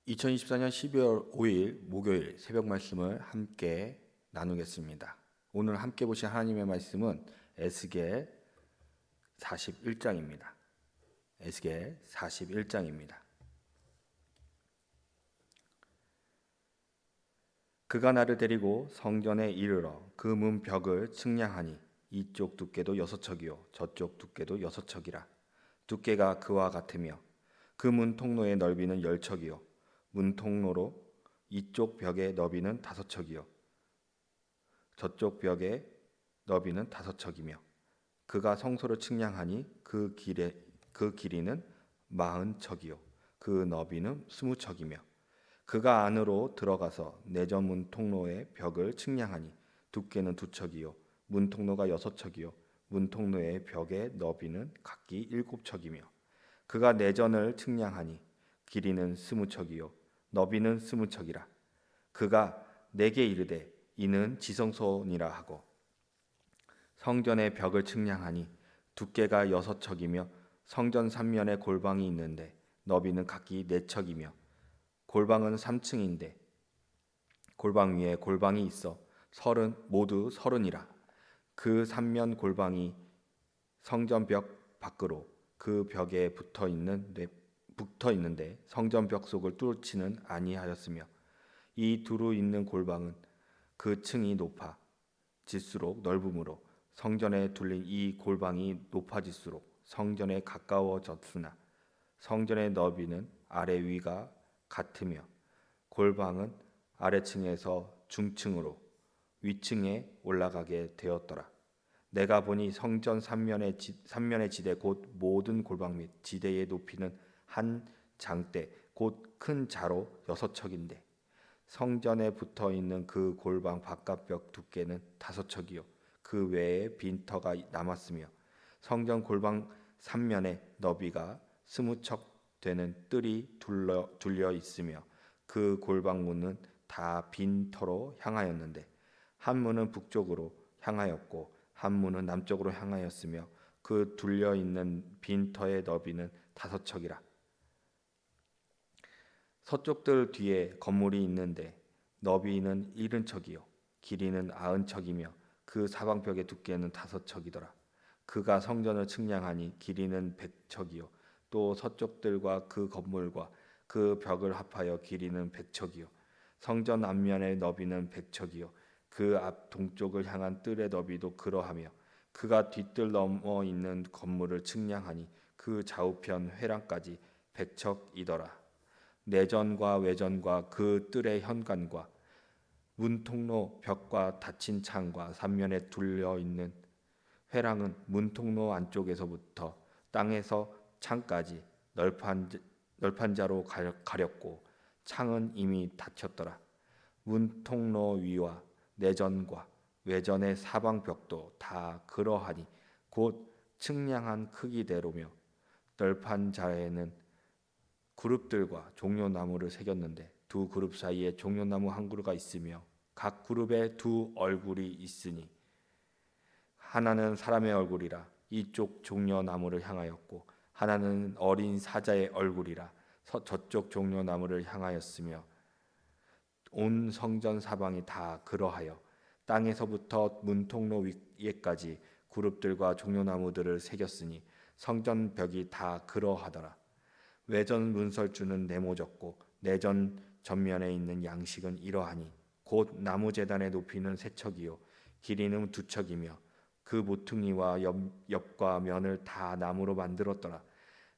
2024년 12월 5일 목요일 새벽 말씀을 함께 나누겠습니다. 오늘 함께 보실 하나님의 말씀은 에스겔 41장입니다. 에스겔 41장입니다. 그가 나를 데리고 성전에 이르러 그 문 벽을 측량하니 이쪽 두께도 6척이요 저쪽 두께도 6척이라. 두께가 그와 같으며 그 문 통로의 넓이는 10척이요 문 통로로 이쪽 벽의 너비는 5척이요 저쪽 벽의 너비는 5척이며 그가 성소를 측량하니 그 길이는 40척이요 그 너비는 20척이며 그가 안으로 들어가서 내전문 통로의 벽을 측량하니 두께는 2척이요 문 통로가 6척이요 문 통로의 벽의 너비는 각기 7척이며 그가 내전을 측량하니 길이는 20척이요 너비는 20척이라. 그가 내게 이르되 이는 지성소니라 하고 성전의 벽을 측량하니 두께가 6척이며 성전 3면에 골방이 있는데 너비는 각기 4척이며 골방은 3층인데 골방 위에 골방이 있어 모두 30이라. 그 3면 골방이 성전 벽 밖으로 그 벽에 붙어 있는데 성전 벽 속을 뚫지는 아니하였으며 이 두루 있는 골방은 그 층이 높아질수록 넓음으로 성전에 둘린 이 골방이 높아질수록 성전에 가까워졌으나 성전의 너비는 아래 위가 같으며 골방은 아래층에서 중층으로 위층에 올라가게 되었더라. 내가 보니 성전 삼면의 지대 곧 모든 골방 및 지대의 높이는 한 장대 곧 큰 자로 6척인데 성전에 붙어 있는 그 골방 바깥벽 두께는 5척이요 그 외에 빈터가 남았으며 성전 골방 3면의 너비가 20척 되는 뜰이 둘려 있으며 그 골방 문은 다 빈터로 향하였는데 한 문은 북쪽으로 향하였고 한 문은 남쪽으로 향하였으며 그 둘려 있는 빈터의 너비는 5척이라. 서쪽 뜰 뒤에 건물이 있는데 너비는 70척이요 길이는 90척이며 그 사방벽의 두께는 5척이더라. 그가 성전을 측량하니 길이는 100척이요 또 서쪽 뜰과 그 건물과 그 벽을 합하여 길이는 100척이요 성전 앞면의 너비는 100척이요 그 앞 동쪽을 향한 뜰의 너비도 그러하며 그가 뒷뜰 넘어 있는 건물을 측량하니 그 좌우편 회랑까지 100척이더라. 내전과 외전과 그 뜰의 현관과 문통로 벽과 닫힌 창과 삼면에 둘려 있는 회랑은 문통로 안쪽에서부터 땅에서 창까지 널판 자로 가렸고 창은 이미 닫혔더라. 문통로 위와 내전과 외전의 사방 벽도 다 그러하니 곧 측량한 크기대로며 널판 자에는 그룹들과 종려나무를 새겼는데 두 그룹 사이에 종려나무 한 그루가 있으며 각 그룹에 두 얼굴이 있으니 하나는 사람의 얼굴이라 이쪽 종려나무를 향하였고 하나는 어린 사자의 얼굴이라 저쪽 종려나무를 향하였으며 온 성전 사방이 다 그러하여 땅에서부터 문통로 위에까지 그룹들과 종려나무들을 새겼으니 성전 벽이 다 그러하더라. 외전 문설주는 네모졌고 내전 전면에 있는 양식은 이러하니 곧 나무 제단의 높이는 3척이요 길이는 2척이며 그 모퉁이와 옆과 면을 다 나무로 만들었더라.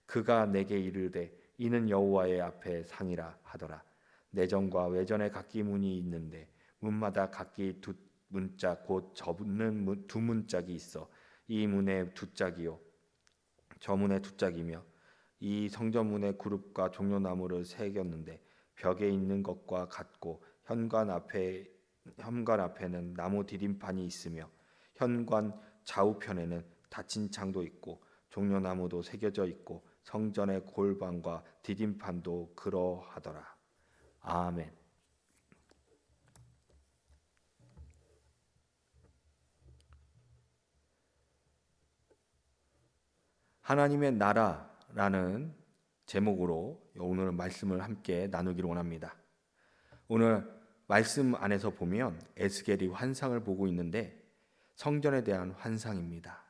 그가 내게 이르되 이는 여호와의 앞에 상이라 하더라. 내전과 외전에 각기 문이 있는데 문마다 각기 두 문짝 곧 접는 두 문짝이 있어 이 문에 2짝이요 저 문에 2짝이며 이 성전문의 그룹과 종려나무를 새겼는데 벽에 있는 것과 같고 현관 앞에는 나무 디딤판이 있으며 현관 좌우편에는 닫힌 창도 있고 종려나무도 새겨져 있고 성전의 골방과 디딤판도 그러하더라. 아멘. 하나님의 나라라는 제목으로 오늘 말씀을 함께 나누기를 원합니다. 오늘 말씀 안에서 보면 에스겔이 환상을 보고 있는데 성전에 대한 환상입니다.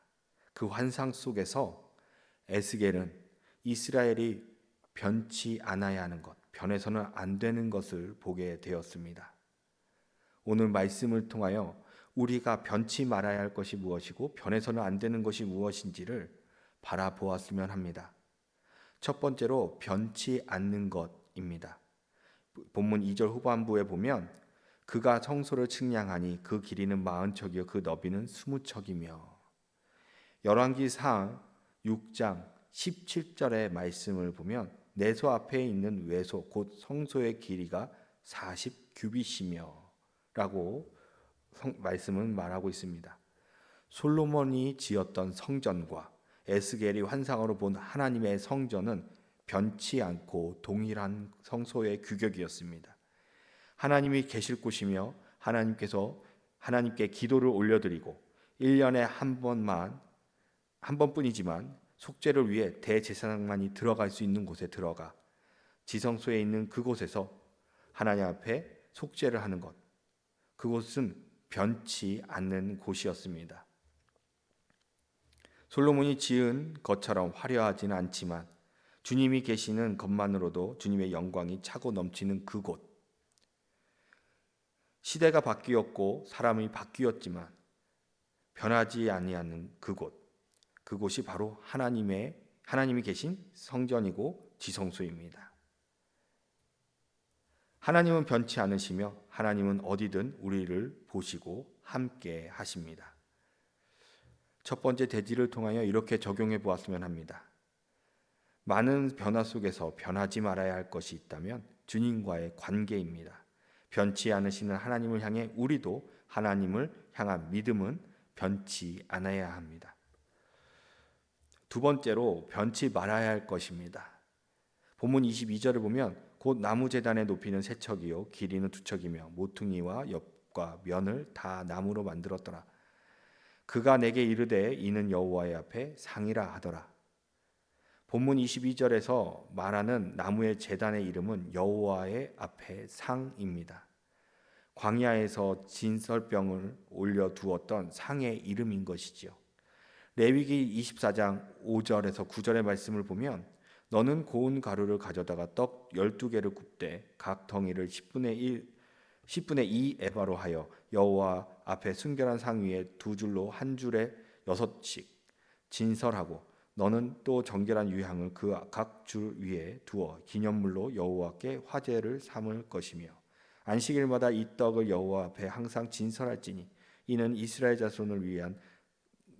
그 환상 속에서 에스겔은 이스라엘이 변치 않아야 하는 것, 변해서는 안 되는 것을 보게 되었습니다. 오늘 말씀을 통하여 우리가 변치 말아야 할 것이 무엇이고 변해서는 안 되는 것이 무엇인지를 바라보았으면 합니다. 첫 번째로 변치 않는 것입니다. 본문 2절 후반부에 보면 그가 성소를 측량하니 그 길이는 40척이요 그 너비는 20척이며 열왕기상 6장 17절의 말씀을 보면 내소 앞에 있는 외소 곧 성소의 길이가 40규빗이며 라고 말씀은 말하고 있습니다. 솔로몬이 지었던 성전과 에스겔이 환상으로 본 하나님의 성전은 변치 않고 동일한 성소의 규격이었습니다. 하나님이 계실 곳이며 하나님께 기도를 올려드리고 1년에 한 번뿐이지만 속죄를 위해 대제사장만이 들어갈 수 있는 곳에 들어가 지성소에 있는 그곳에서 하나님 앞에 속죄를 하는 것, 그곳은 변치 않는 곳이었습니다. 솔로몬이 지은 것처럼 화려하지는 않지만 주님이 계시는 것만으로도 주님의 영광이 차고 넘치는 그곳, 시대가 바뀌었고 사람이 바뀌었지만 변하지 아니하는 그곳이 바로 하나님이 계신 성전이고 지성소입니다. 하나님은 변치 않으시며 하나님은 어디든 우리를 보시고 함께 하십니다. 첫 번째 대지를 통하여 이렇게 적용해 보았으면 합니다. 많은 변화 속에서 변하지 말아야 할 것이 있다면 주님과의 관계입니다. 변치 않으시는 하나님을 향해 우리도 하나님을 향한 믿음은 변치 않아야 합니다. 두 번째로 변치 말아야 할 것입니다. 본문 22절을 보면 곧 나무 제단의 높이는 3척이요 길이는 2척이며 모퉁이와 엽과 면을 다 나무로 만들었더라. 그가 내게 이르되 이는 여호와의 앞에 상이라 하더라. 본문 22절에서 말하는 나무의 제단의 이름은 여호와의 앞에 상입니다. 광야에서 진설병을 올려두었던 상의 이름인 것이지요. 레위기 24장 5절에서 9절의 말씀을 보면 너는 고운 가루를 가져다가 떡 12개를 굽되 각 덩이를 10분의 2 에바로 하여 여호와 앞에 순결한 상 위에 2줄로 한 줄에 6씩 진설하고 너는 또 정결한 유향을 그 각 줄 위에 두어 기념물로 여호와께 화제를 삼을 것이며 안식일마다 이 떡을 여호와 앞에 항상 진설할지니 이는 이스라엘 자손을 위한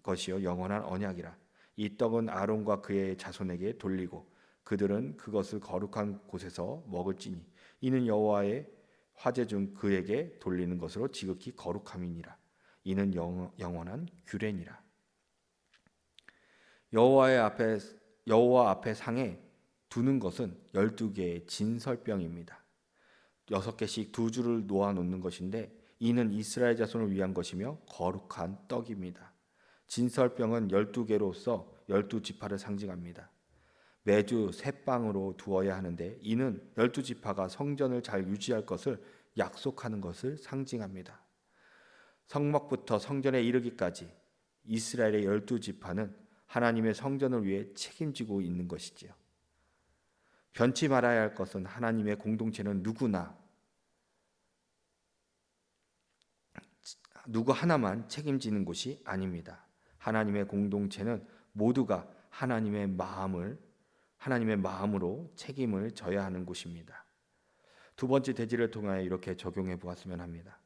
것이요 영원한 언약이라. 이 떡은 아론과 그의 자손에게 돌리고 그들은 그것을 거룩한 곳에서 먹을지니 이는 여호와의 화제 중 그에게 돌리는 것으로 지극히 거룩함이니라. 이는 영원한 규례니라. 여호와 앞에 상에 두는 것은 12개의 진설병입니다. 6개씩 2줄을 놓아 놓는 것인데 이는 이스라엘 자손을 위한 것이며 거룩한 떡입니다. 진설병은 12개로서 12지파를 상징합니다. 매주 새 빵으로 두어야 하는데 이는 12지파가 성전을 잘 유지할 것을 약속하는 것을 상징합니다. 성막부터 성전에 이르기까지 이스라엘의 12지파는 하나님의 성전을 위해 책임지고 있는 것이지요. 변치 말아야 할 것은 하나님의 공동체는 누구 하나만 책임지는 곳이 아닙니다. 하나님의 공동체는 모두가 하나님의 마음으로 책임을 져야 하는 곳입니다. 두 번째 대지를 통하여 이렇게 적용해 보았으면 합니다.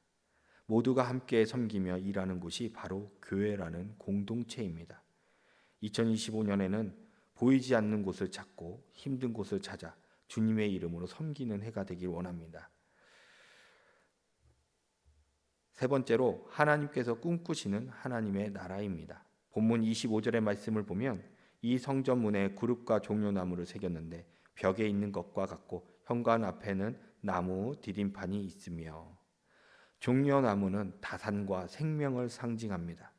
모두가 함께 섬기며 일하는 곳이 바로 교회라는 공동체입니다. 2025년에는 보이지 않는 곳을 찾고 힘든 곳을 찾아 주님의 이름으로 섬기는 해가 되길 원합니다. 세 번째로 하나님께서 꿈꾸시는 하나님의 나라입니다. 본문 25절의 말씀을 보면 이 성전문에 구룹과 종려나무를 새겼는데 벽에 있는 것과 같고 현관 앞에는 나무 디딤판이 있으며 종려나무는 다산과 생명을 상징합니다.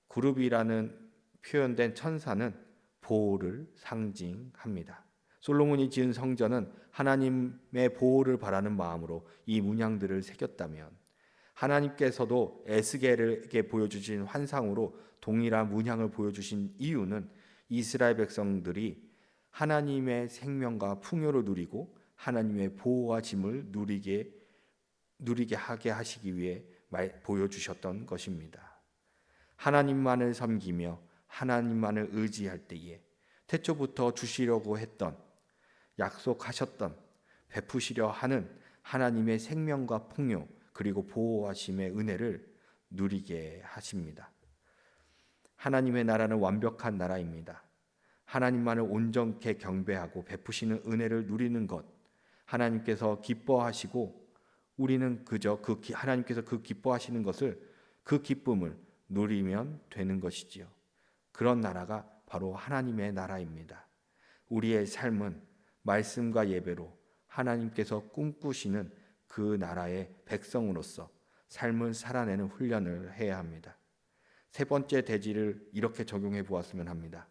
구룹이라는 표현된 천사는 보호를 상징합니다. 솔로몬이 지은 성전은 하나님의 보호를 바라는 마음으로 이 문양들을 새겼다면 하나님께서도 에스겔에게 보여주신 환상으로 동일한 문양을 보여주신 이유는 이스라엘 백성들이 하나님의 생명과 풍요를 누리고 하나님의 보호와 짐을 누리게 하게 하시기 위해 보여주셨던 것입니다. 하나님만을 섬기며 하나님만을 의지할 때에 태초부터 주시려고 했던, 약속하셨던, 베푸시려 하는 하나님의 생명과 풍요 그리고 보호하심의 은혜를 누리게 하십니다. 하나님의 나라는 완벽한 나라입니다. 하나님만을 온전케 경배하고 베푸시는 은혜를 누리는 것, 하나님께서 기뻐하시고 우리는 그저 하나님께서 그 기뻐하시는 것을, 그 기쁨을 누리면 되는 것이지요. 그런 나라가 바로 하나님의 나라입니다. 우리의 삶은 말씀과 예배로 하나님께서 꿈꾸시는 그 나라의 백성으로서 삶을 살아내는 훈련을 해야 합니다. 세 번째 대지를 이렇게 적용해 보았으면 합니다.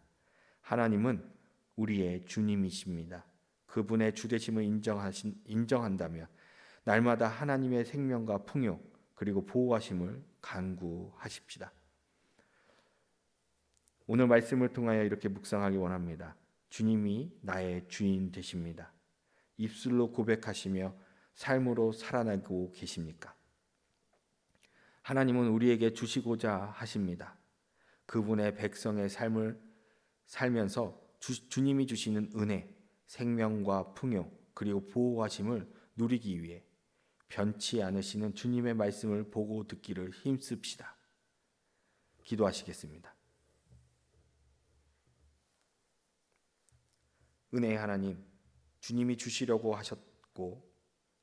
하나님은 우리의 주님이십니다. 그분의 주되심을 인정한다면 날마다 하나님의 생명과 풍요 그리고 보호하심을 간구하십시다. 오늘 말씀을 통하여 이렇게 묵상하기 원합니다. 주님이 나의 주인 되십니다. 입술로 고백하시며 삶으로 살아나고 계십니까? 하나님은 우리에게 주시고자 하십니다. 그분의 백성의 삶을 살면서 주님이 주시는 은혜, 생명과 풍요 그리고 보호하심을 누리기 위해 변치 않으시는 주님의 말씀을 보고 듣기를 힘씁시다. 기도하시겠습니다. 은혜의 하나님, 주님이 주시려고 하셨고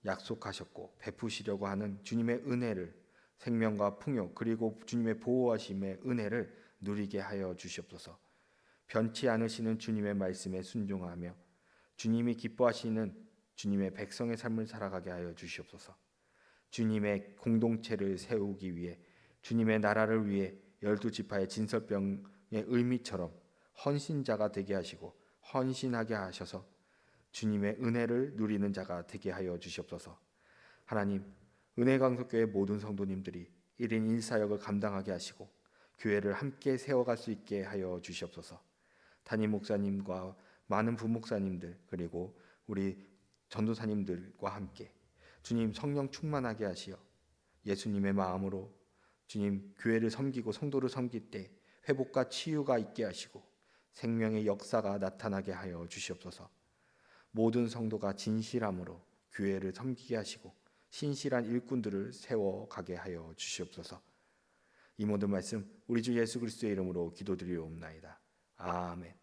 약속하셨고 베푸시려고 하는 주님의 은혜를, 생명과 풍요 그리고 주님의 보호하심의 은혜를 누리게 하여 주시옵소서. 변치 않으시는 주님의 말씀에 순종하며 주님이 기뻐하시는 주님의 백성의 삶을 살아가게 하여 주시옵소서. 주님의 공동체를 세우기 위해, 주님의 나라를 위해 12지파의 진설병의 의미처럼 헌신자가 되게 하시고 헌신하게 하셔서 주님의 은혜를 누리는 자가 되게 하여 주시옵소서. 하나님, 은혜강석교회 모든 성도님들이 1인 1사역을 감당하게 하시고 교회를 함께 세워갈 수 있게 하여 주시옵소서. 담임 목사님과 많은 부목사님들 그리고 우리 전도사님들과 함께 주님 성령 충만하게 하시어 예수님의 마음으로 주님 교회를 섬기고 성도를 섬길 때 회복과 치유가 있게 하시고 생명의 역사가 나타나게 하여 주시옵소서. 모든 성도가 진실함으로 교회를 섬기게 하시고 신실한 일꾼들을 세워가게 하여 주시옵소서. 이 모든 말씀 우리 주 예수 그리스도의 이름으로 기도드리옵나이다. 아멘.